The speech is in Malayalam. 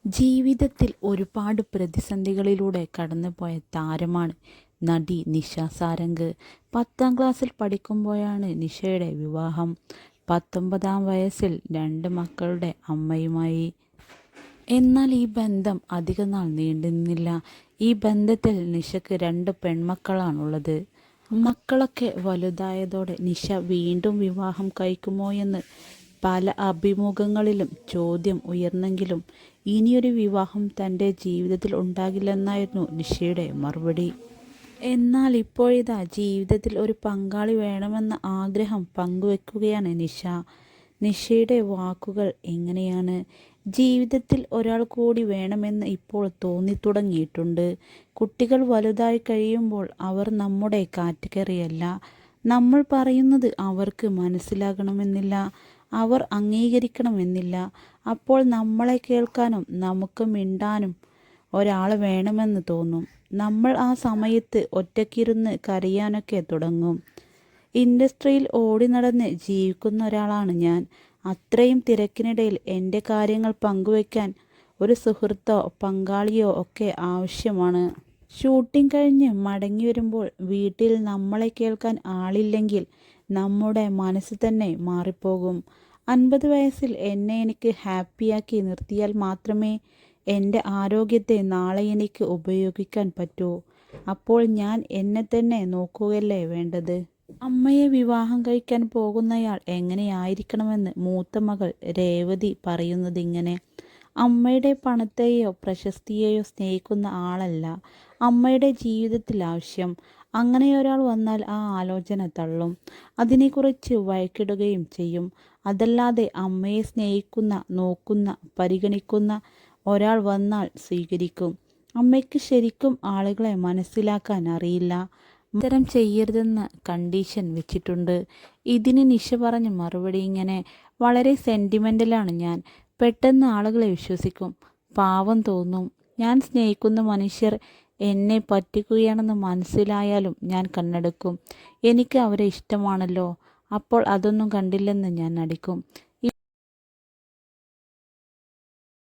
ജീവിതത്തിൽ ഒരുപാട് പ്രതിസന്ധികളിലൂടെ കടന്നുപോയ താരമാണ് നടി നിഷ സാരംഗ്. 10ാം ക്ലാസ്സിൽ പഠിക്കുമ്പോഴാണ് നിഷയുടെ വിവാഹം. 19ാം വയസ്സിൽ 2 മക്കളുടെ അമ്മയുമായി. എന്നാൽ ഈ ബന്ധം അധികനാൾ നീണ്ടുനിന്നില്ല. ഈ ബന്ധത്തിൽ നിഷയ്ക്ക് 2 പെൺമക്കളാണുള്ളത്. മക്കളൊക്കെ വലുതായതോടെ നിഷ വീണ്ടും വിവാഹം കഴിക്കുമോയെന്ന് പല അഭിമുഖങ്ങളിലും ചോദ്യം ഉയർന്നെങ്കിലും ഇനിയൊരു വിവാഹം തൻ്റെ ജീവിതത്തിൽ ഉണ്ടാകില്ലെന്നായിരുന്നു നിഷയുടെ മറുപടി. എന്നാൽ ഇപ്പോഴിതാ ജീവിതത്തിൽ ഒരു പങ്കാളി വേണമെന്ന ആഗ്രഹം പങ്കുവെക്കുകയാണ് നിഷ. നിഷയുടെ വാക്കുകൾ എങ്ങനെയാണ്? ജീവിതത്തിൽ ഒരാൾ കൂടി വേണമെന്ന് ഇപ്പോൾ തോന്നിത്തുടങ്ങിയിട്ടുണ്ട്. കുട്ടികൾ വലുതായി കഴിയുമ്പോൾ അവർ നമ്മുടെ കാറ്റഗറിയല്ല. നമ്മൾ പറയുന്നത് അവർക്ക് മനസ്സിലാകണമെന്നില്ല, അവർ അംഗീകരിക്കണമെന്നില്ല. അപ്പോൾ നമ്മളെ കേൾക്കാനും നമുക്ക് മിണ്ടാനും ഒരാൾ വേണമെന്ന് തോന്നും. നമ്മൾ ആ സമയത്ത് ഒറ്റയ്ക്കിരുന്ന് കരയാനൊക്കെ തുടങ്ങും. ഇൻഡസ്ട്രിയിൽ ഓടി നടന്ന് ജീവിക്കുന്ന ഒരാളാണ് ഞാൻ. അത്രയും തിരക്കിനിടയിൽ എൻ്റെ കാര്യങ്ങൾ പങ്കുവയ്ക്കാൻ ഒരു സുഹൃത്തോ പങ്കാളിയോ ഒക്കെ ആവശ്യമാണ്. ഷൂട്ടിംഗ് കഴിഞ്ഞ് മടങ്ങി വരുമ്പോൾ വീട്ടിൽ നമ്മളെ കേൾക്കാൻ ആളില്ലെങ്കിൽ നമ്മുടെ മനസ്സ് തന്നെ മാറിപ്പോകും. 50 വയസ്സിൽ എന്നെ എനിക്ക് ഹാപ്പിയാക്കി നിർത്തിയാൽ മാത്രമേ എൻ്റെ ആരോഗ്യത്തെ നാളെ എനിക്ക് ഉപയോഗിക്കാൻ പറ്റൂ. അപ്പോൾ ഞാൻ എന്നെ തന്നെ നോക്കുകയല്ലേ വേണ്ടത്. അമ്മയെ വിവാഹം കഴിക്കാൻ പോകുന്നയാൾ എങ്ങനെയായിരിക്കണമെന്ന് മൂത്ത മകൾ രേവതി പറയുന്നതിങ്ങനെ: അമ്മയുടെ പണത്തെയോ പ്രശസ്തിയെയോ സ്നേഹിക്കുന്ന ആളല്ല അമ്മയുടെ ജീവിതത്തിൽ ആവശ്യം. അങ്ങനെയൊരാൾ വന്നാൽ ആ ആലോചന തള്ളും, അതിനെക്കുറിച്ച് വഴക്കിടുകയും ചെയ്യും. അതല്ലാതെ അമ്മയെ സ്നേഹിക്കുന്ന, നോക്കുന്ന, പരിഗണിക്കുന്ന ഒരാൾ വന്നാൽ സ്വീകരിക്കും. അമ്മയ്ക്ക് ശരിക്കും ആളുകളെ മനസ്സിലാക്കാൻ അറിയില്ല. ഇത്തരം ചെയ്യരുതെന്ന് കണ്ടീഷൻ വെച്ചിട്ടുണ്ട്. ഇതിന് നിഷ പറഞ്ഞ മറുപടി ഇങ്ങനെ: വളരെ സെൻറ്റിമെൻ്റലാണ് ഞാൻ. പെട്ടെന്ന് ആളുകളെ വിശ്വസിക്കും. പാവം തോന്നും. ഞാൻ സ്നേഹിക്കുന്ന മനുഷ്യർ എന്നെ പറ്റിക്കുകയാണെന്ന് മനസ്സിലായാലും ഞാൻ കണ്ണടക്കും. എനിക്ക് അവരെ ഇഷ്ടമാണല്ലോ. അപ്പോൾ അതൊന്നും കണ്ടില്ലെന്ന് ഞാൻ നടിക്കും.